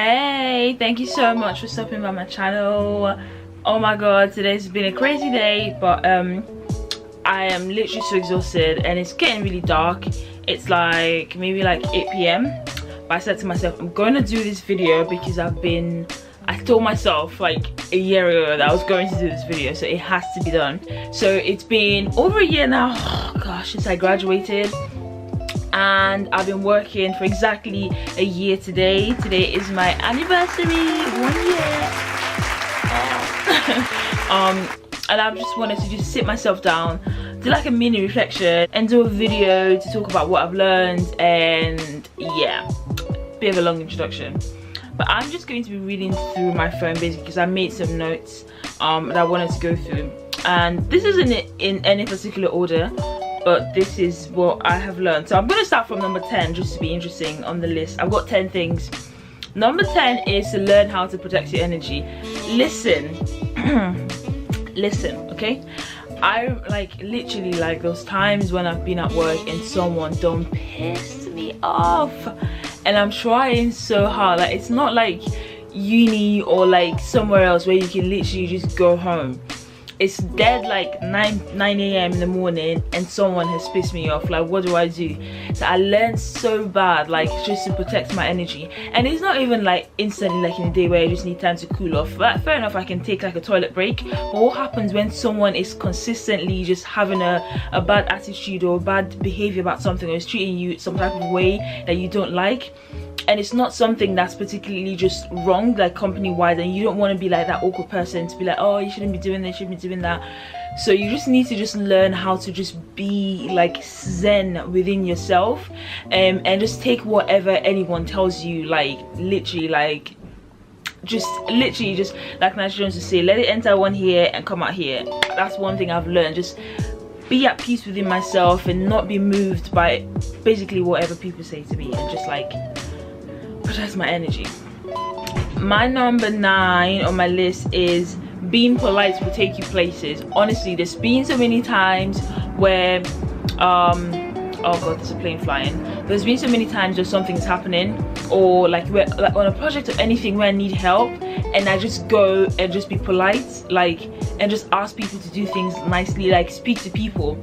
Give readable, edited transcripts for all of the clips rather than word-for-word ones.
Hey, thank you so much for stopping by my channel. Oh my god, today's been a crazy day, but I am literally so exhausted and it's getting really dark. It's like maybe like 8 p.m. but I said to myself, I'm going to do this video because I told myself like a year ago that I was going to do this video, so it has to be done. So it's been over a year now, oh gosh, since I graduated, and I've been working for exactly a year today. Today is my anniversary, 1 year. And I just wanted to just sit myself down, do like a mini reflection and do a video to talk about what I've learned, and yeah, bit of a long introduction. But I'm just going to be reading through my phone basically because I made some notes that I wanted to go through, and this isn't in any particular order, but this is what I have learned. So I'm going to start from number 10 just to be interesting on the list. I've got 10 things. Number 10 is to learn how to protect your energy. Listen listen, okay? I like literally like those times when I've been at work and someone don't piss me off, and I'm trying so hard. Like, it's not like uni or like somewhere else where you can literally just go home. It's dead like 9 a.m. in the morning and someone has pissed me off. Like, what do I do? So I learned so bad, like, just to protect my energy. And it's not even like instantly, like in a day where I just need time to cool off. But fair enough, I can take like a toilet break. But what happens when someone is consistently just having a bad attitude or bad behavior about something, or is treating you some type of way that you don't like? And it's not something that's particularly just wrong, like company-wide, and you don't want to be like that awkward person to be like, oh, you shouldn't be doing this, you shouldn't be doing that. So you just need to just learn how to just be like zen within yourself, and just take whatever anyone tells you, like literally like just like Nash Jones to say, let it enter one ear and come out here. That's one thing I've learned. Just be at peace within myself and not be moved by basically whatever people say to me, and just like protect my energy. My number 9 on my list is being polite will take you places. Honestly, there's been so many times where oh god, there's a plane flying. There's been so many times where something's happening, or like we're like on a project or anything where I need help, and I just go and just be polite, like, and just ask people to do things nicely, like speak to people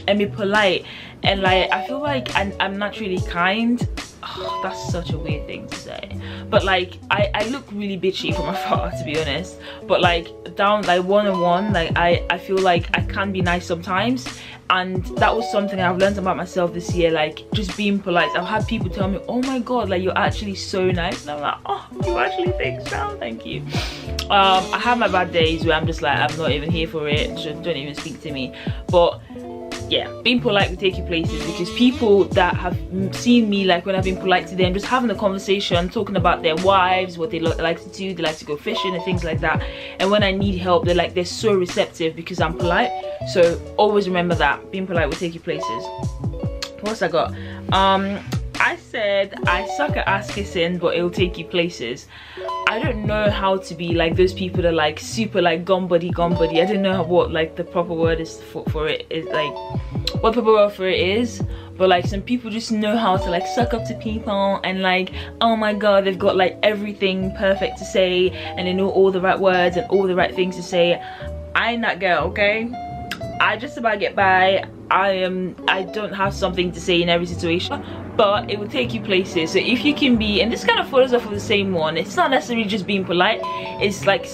and be polite. And like, I feel like I'm naturally kind. Oh, that's such a weird thing to say, but like I look really bitchy from afar, to be honest, but like down like one-on-one, like I feel like I can be nice sometimes, and that was something I've learned about myself this year, like just being polite. I've had people tell me, oh my god, like you're actually so nice, and I'm like, oh, you actually think so? Thank you. I have my bad days where I'm just like, I'm not even here for it, just don't even speak to me. But yeah, being polite will take you places, because people that have seen me, like when I've been polite to them, just having a conversation, talking about their wives, what they like to do, they like to go fishing and things like that, and when I need help, they're so receptive because I'm polite. So always remember that being polite will take you places. What's I got? I said I suck at ass kissing, but it'll take you places. I don't know how to be like those people that are like super like gum buddy. I don't know what like the proper word is for it is, like what the proper word for it is, but like some people just know how to like suck up to people, and like, oh my god, they've got like everything perfect to say, and they know all the right words and all the right things to say. I ain't that girl, okay? I just about get by. I don't have something to say in every situation, but it will take you places. So if you can be, and this kind of follows off of the same one, it's not necessarily just being polite, it's like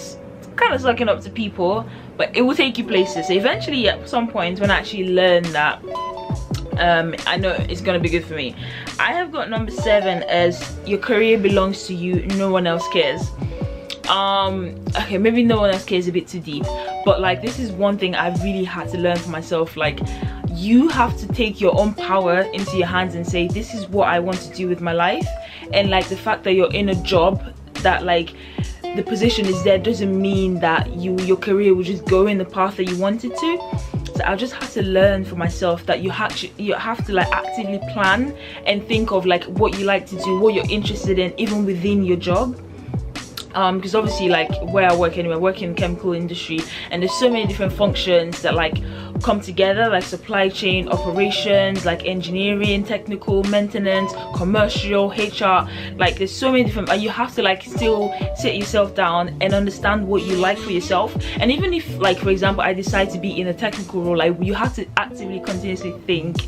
kind of sucking up to people, but it will take you places. So eventually at some point when I actually learn that, I know it's gonna be good for me. I have got number 7 as your career belongs to you, no one else cares. Okay, maybe no one else cares a bit too deep, but like this is one thing I really had to learn for myself. Like, you have to take your own power into your hands and say, this is what I want to do with my life. And like the fact that you're in a job that like the position is there doesn't mean that your career will just go in the path that you want it to. So I just had to learn for myself that you have to like actively plan and think of like what you like to do, what you're interested in, even within your job. Because obviously, like where I work anyway, I work in the chemical industry, and there's so many different functions that like come together, like supply chain, operations, like engineering, technical, maintenance, commercial, HR. Like there's so many different, and you have to like still sit yourself down and understand what you like for yourself. And even if, like for example, I decide to be in a technical role, like you have to actively continuously think,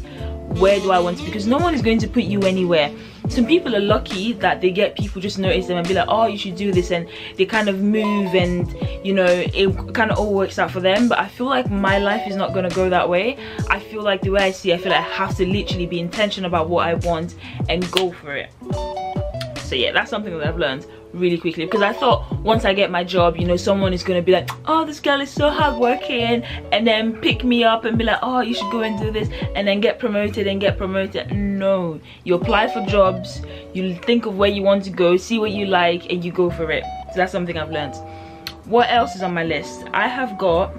where do I want to, because no one is going to put you anywhere. Some people are lucky that they get people just notice them and be like, oh, you should do this, and they kind of move, and you know, it kind of all works out for them. But I feel like my life is not going to go that way. I feel like the way I see it, I feel like I have to literally be intentional about what I want and go for it. So yeah, that's something that I've learned really quickly, because I thought once I get my job, you know, someone is going to be like, oh, this girl is so hardworking, and then pick me up and be like, oh, you should go and do this, and then get promoted and get promoted. No, you apply for jobs, you think of where you want to go, see what you like, and you go for it. So that's something I've learned. What else is on my list? I have got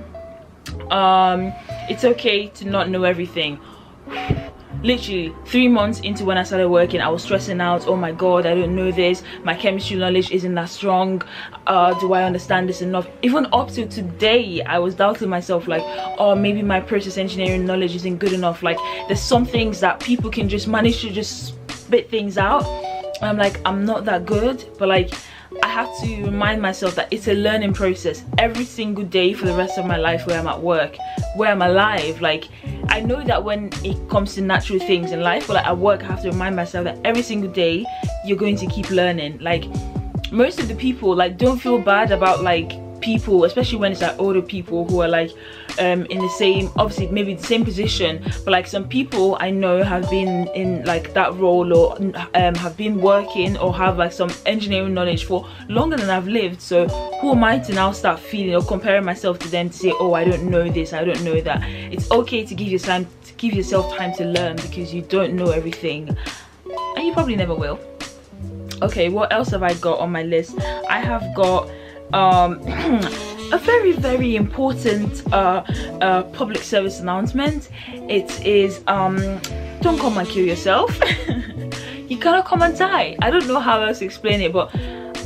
it's okay to not know everything. Literally 3 months into when I started working, I was stressing out. Oh my god, I don't know this, my chemistry knowledge isn't that strong, do I understand this enough? Even up to today, I was doubting myself, like, oh, maybe my process engineering knowledge isn't good enough. Like there's some things that people can just manage to just spit things out, and I'm like, I'm not that good. But like, I have to remind myself that it's a learning process every single day for the rest of my life, where I'm at work, where I'm alive. Like I know that when it comes to natural things in life, but like at work, I have to remind myself that every single day you're going to keep learning. Like most of the people, like, don't feel bad about like people, especially when it's like older people who are like in the same, obviously maybe the same position, but like some people I know have been in like that role, or have been working, or have like some engineering knowledge for longer than I've lived. So who am I to now start feeling or comparing myself to them to say, oh, I don't know this, I don't know that? It's okay to give yourself time to learn, because you don't know everything, and you probably never will. Okay, what else have I got on my list? I have got a very important public service announcement. It is don't come and kill yourself. You cannot come and die. I don't know how else to explain it, but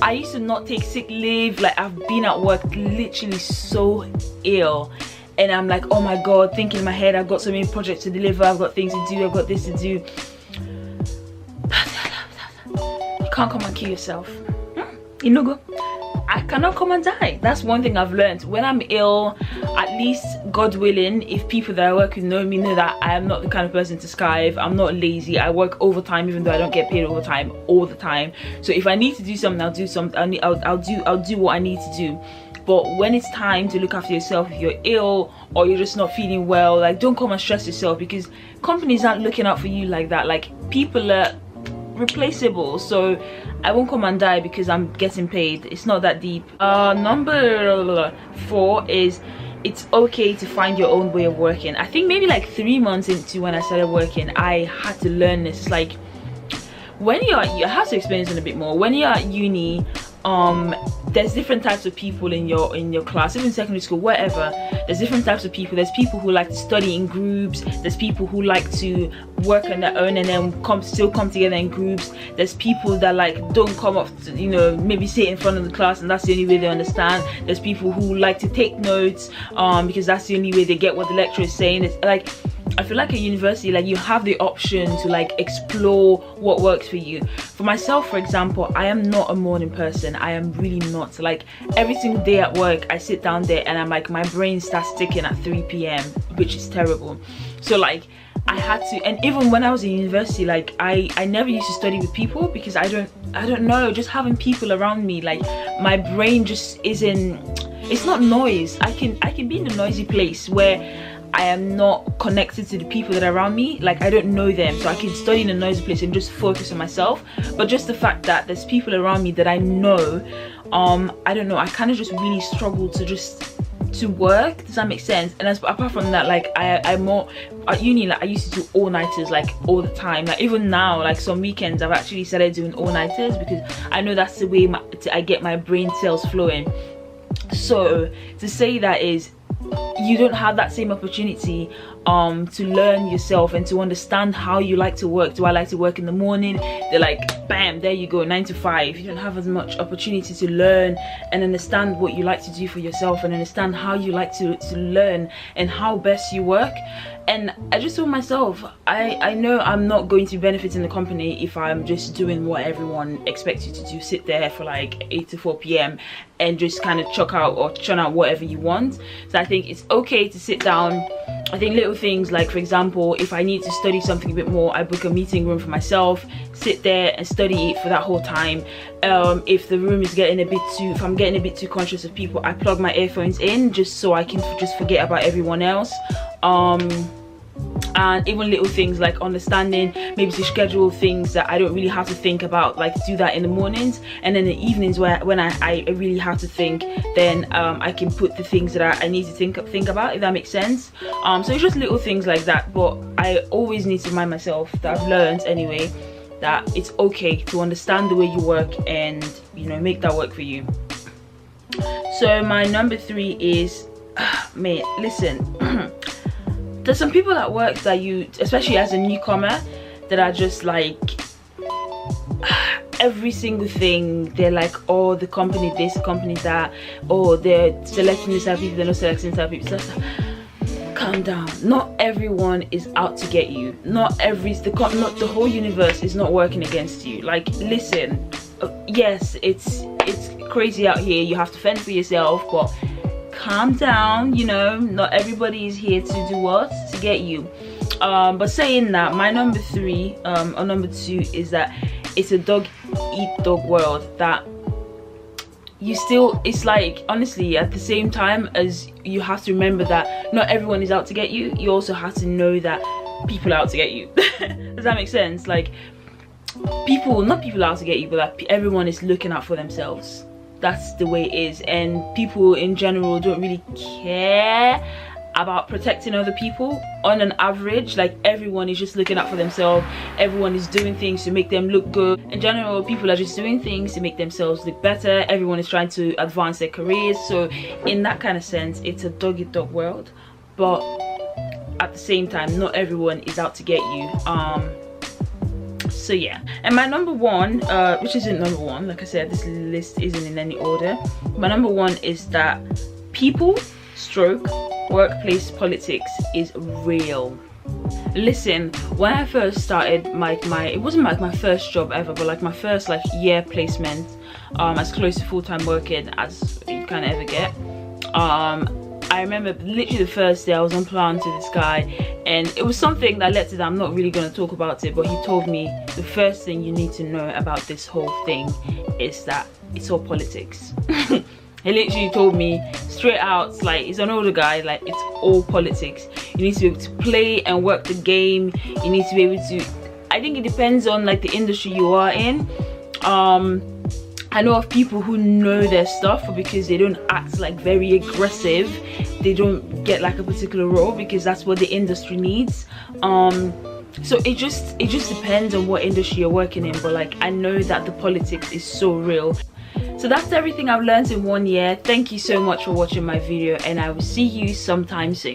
I used to not take sick leave. Like I've been at work literally so ill, and I'm like, oh my god, thinking in my head, I've got so many projects to deliver, I've got things to do, I've got this to do. You can't come and kill yourself. You know, go. I cannot come and die. That's one thing I've learned. When I'm ill, at least, God willing, if people that I work with know me, know that I am not the kind of person to skive. I'm not lazy. I work overtime, even though I don't get paid overtime all the time. So if I need to do something, I'll do something. I'll do what I need to do. But when it's time to look after yourself, if you're ill or you're just not feeling well, like, don't come and stress yourself, because companies aren't looking out for you like that. Like, people are replaceable. So I won't come and die because I'm getting paid. It's not that deep. Number 4 is it's okay to find your own way of working. I think maybe like 3 months into when I started working, I had to learn this. Like when you have to explain this a bit more. When you're at uni, there's different types of people in your class, even secondary school, wherever. There's different types of people. There's people who like to study in groups. There's people who like to work on their own and then still come together in groups. There's people that like don't come up to, you know, maybe sit in front of the class and that's the only way they understand. There's people who like to take notes because that's the only way they get what the lecturer is saying. It's like, I feel like at university, like, you have the option to like explore what works for you. For myself, for example, I am not a morning person. I am really not. Like every single day at work, I sit down there and I'm like, my brain starts ticking at 3 p.m, which is terrible. So like I had to, and even when I was in university, like I never used to study with people because I don't know, just having people around me, like my brain just isn't, it's not noise. I can be in a noisy place where I am not connected to the people that are around me, like I don't know them, so I can study in a noisy place and just focus on myself. But just the fact that there's people around me that I know, I don't know, I kind of just really struggle to work. Does that make sense? And apart from that, like I'm more at uni, like I used to do all-nighters like all the time. Like even now, like some weekends I've actually started doing all-nighters because I know that's the way I get my brain cells flowing. So to say that is, you don't have that same opportunity to learn yourself and to understand how you like to work. Do I like to work in the morning? They're like, bam, there you go, 9 to 5. You don't have as much opportunity to learn and understand what you like to do for yourself, and understand how you like to learn and how best you work. And I just told myself, I know I'm not going to benefit in the company if I'm just doing what everyone expects you to do, sit there for like 8 to 4 p.m. and just kind of chuck out or churn out whatever you want. So I think it's okay to sit down. I think little things like, for example, if I need to study something a bit more, I book a meeting room for myself, sit there and study it for that whole time. If the room is getting a bit too, if I'm getting a bit too conscious of people, I plug my earphones in just so I can just forget about everyone else. And even little things like understanding maybe to schedule things that I don't really have to think about, like do that in the mornings, and then the evenings when I really have to think, then I can put the things that I need to think about, if that makes sense. So it's just little things like that, but I always need to remind myself, that I've learned anyway, that it's okay to understand the way you work and, you know, make that work for you. So my number 3 is, mate, listen. There's some people at work that you, especially as a newcomer, that are just like, every single thing, they're like, oh, the company this, the company that, oh, they're selecting this type of people, they're not selecting this type of people. So, calm down. Not everyone is out to get you. Not the whole universe is not working against you. Like, listen, yes, it's crazy out here, you have to fend for yourself, but calm down, you know, not everybody is here to do what? To get you. But saying that, my number 3 or number 2 is that it's a dog eat dog world, that you still, it's like, honestly, at the same time as you have to remember that not everyone is out to get you, you also have to know that people are out to get you. Does that make sense? Like, not people out to get you, but like everyone is looking out for themselves. That's the way it is, and people in general don't really care about protecting other people on an average. Like, everyone is just looking out for themselves, everyone is doing things to make them look good. In general, people are just doing things to make themselves look better, everyone is trying to advance their careers. So in that kind of sense, it's a dog eat dog world, but at the same time, not everyone is out to get you. So yeah, and my number 1, which isn't number 1, like I said, this list isn't in any order. My number 1 is that workplace politics is real. Listen, when I first started it wasn't like my first job ever, but like my first like year placement, as close to full-time working as you kind of ever get. I remember literally the first day I was on plans with this guy, and it was something that led to that. I'm not really going to talk about it, but he told me the first thing you need to know about this whole thing is that it's all politics. He literally told me straight out, like, he's an older guy, like, it's all politics. You need to be able to play and work the game. You need to be able to, I think it depends on like the industry you are in. I know of people who know their stuff, but because they don't act like very aggressive, they don't get like a particular role because that's what the industry needs. So it just depends on what industry you're working in, but like, I know that the politics is so real. So that's everything I've learned in 1 year. Thank you so much for watching my video, and I will see you sometime soon.